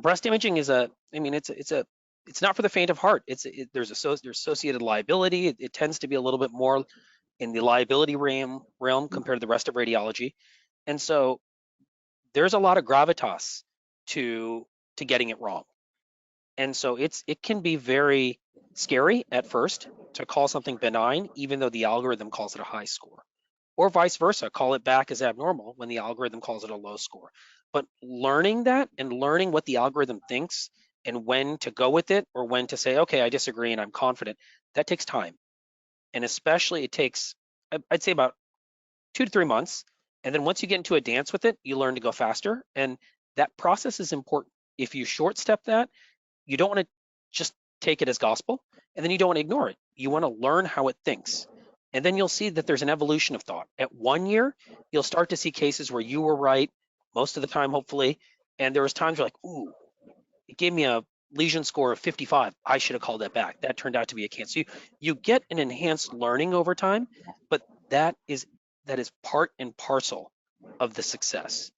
breast imaging is it's not for the faint of heart. There's associated liability. It tends to be a little bit more in the liability realm compared to the rest of radiology. And so there's a lot of gravitas to getting it wrong. And so it can be very scary at first to call something benign, even though the algorithm calls it a high score, or vice versa, call it back as abnormal when the algorithm calls it a low score. But learning that and learning what the algorithm thinks and when to go with it or when to say, okay, I disagree and I'm confident, that takes time. And especially it takes, I'd say about 2 to 3 months. And then once you get into a dance with it, you learn to go faster. And that process is important. If you short step that, you don't want to just take it as gospel, and then you don't want to ignore it. You want to learn how it thinks. And then you'll see that there's an evolution of thought. At 1 year, you'll start to see cases where you were right most of the time, hopefully. And there was times you're like, ooh, it gave me a lesion score of 55. I should have called that back. That turned out to be a cancer. You get an enhanced learning over time, but that is part and parcel of the success.